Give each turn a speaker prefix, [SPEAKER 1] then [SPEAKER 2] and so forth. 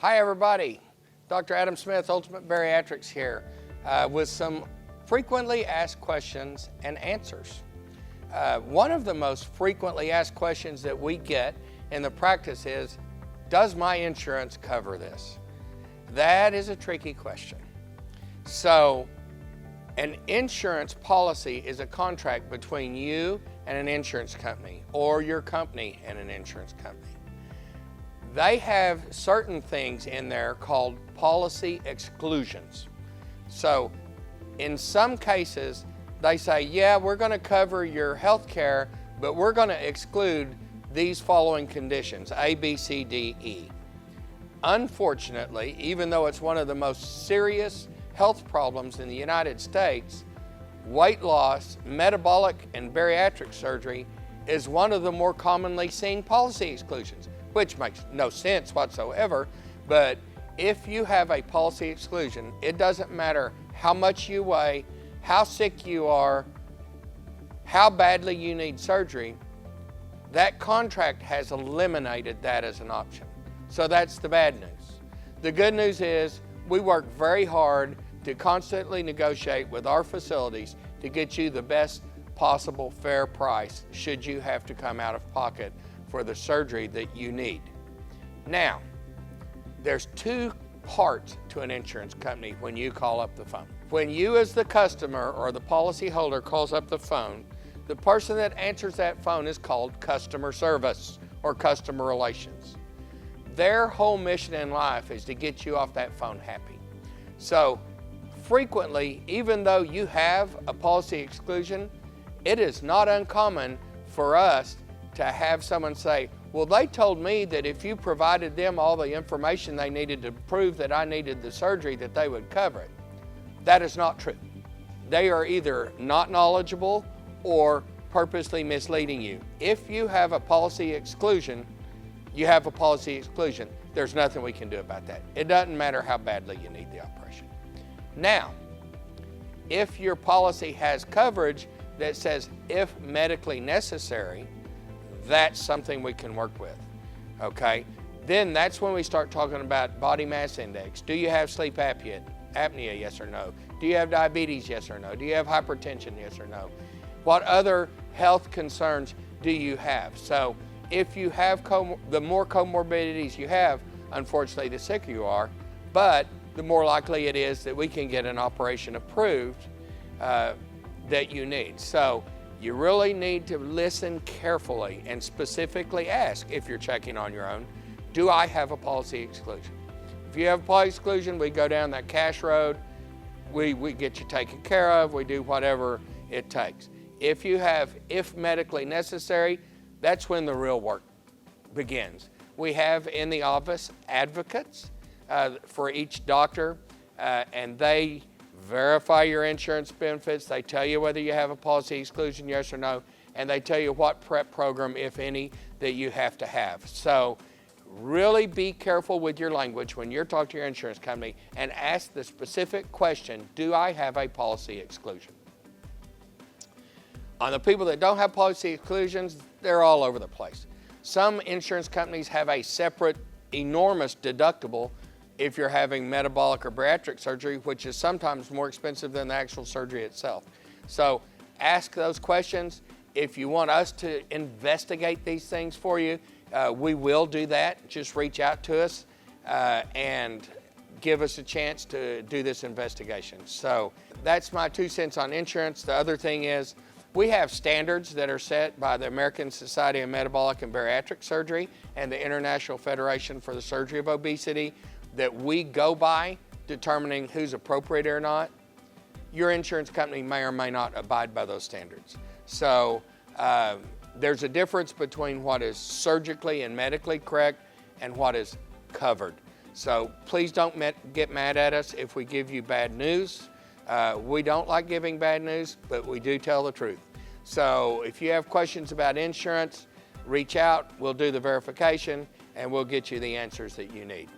[SPEAKER 1] Hi everybody, Dr. Adam Smith, Ultimate Bariatrics here with some frequently asked questions and answers. One of the most frequently asked questions that we get in the practice is, does my insurance cover this? That is a tricky question. So an insurance policy is a contract between you and an insurance company, or your company and an insurance company. They have certain things in there called policy exclusions. So in some cases, they say, yeah, we're going to cover your health care, but we're going to exclude these following conditions, A, B, C, D, E. Unfortunately, even though it's one of the most serious health problems in the United States, weight loss, metabolic, and bariatric surgery is one of the more commonly seen policy exclusions, which makes no sense whatsoever. But if you have a policy exclusion, it doesn't matter how much you weigh, how sick you are, how badly you need surgery, that contract has eliminated that as an option. So that's the bad news. The good news is we work very hard to constantly negotiate with our facilities to get you the best possible fair price should you have to come out of pocket for the surgery that you need. Now, there's two parts to an insurance company when you call up the phone. When you as the customer or the policy holder calls up the phone, the person that answers that phone is called customer service or customer relations. Their whole mission in life is to get you off that phone happy. So frequently, even though you have a policy exclusion, it is not uncommon for us to have someone say, well, they told me that if you provided them all the information they needed to prove that I needed the surgery, that they would cover it. That is not true. They are either not knowledgeable or purposely misleading you. If you have a policy exclusion, you have a policy exclusion. There's nothing we can do about that. It doesn't matter how badly you need the operation. Now, if your policy has coverage that says if medically necessary, that's something we can work with, okay? Then that's when we start talking about body mass index. Do you have sleep apnea, yes or no? Do you have diabetes, yes or no? Do you have hypertension, yes or no? What other health concerns do you have? So if you have, the more comorbidities you have, unfortunately the sicker you are, but the more likely it is that we can get an operation approved that you need. So you really need to listen carefully and specifically ask, if you're checking on your own, do I have a policy exclusion? If you have a policy exclusion, we go down that cash road, we get you taken care of, we do whatever it takes. If you have, if medically necessary, that's when the real work begins. We have in the office advocates for each doctor, and they verify your insurance benefits. They tell you whether you have a policy exclusion, yes or no, and they tell you what prep program, if any, that you have to have. So really be careful with your language when you're talking to your insurance company and ask the specific question, do I have a policy exclusion? On the people that don't have policy exclusions, they're all over the place. Some insurance companies have a separate enormous deductible if you're having metabolic or bariatric surgery, which is sometimes more expensive than the actual surgery itself. So ask those questions. If you want us to investigate these things for you, we will do that. Just reach out to us and give us a chance to do this investigation. So that's my 2 cents on insurance. The other thing is, we have standards that are set by the American Society of Metabolic and Bariatric Surgery and the International Federation for the Surgery of Obesity that we go by determining who's appropriate or not. Your insurance company may or may not abide by those standards. So there's a difference between what is surgically and medically correct and what is covered. So please don't get mad at us if we give you bad news. We don't like giving bad news, but we do tell the truth. So if you have questions about insurance, reach out, we'll do the verification, and we'll get you the answers that you need.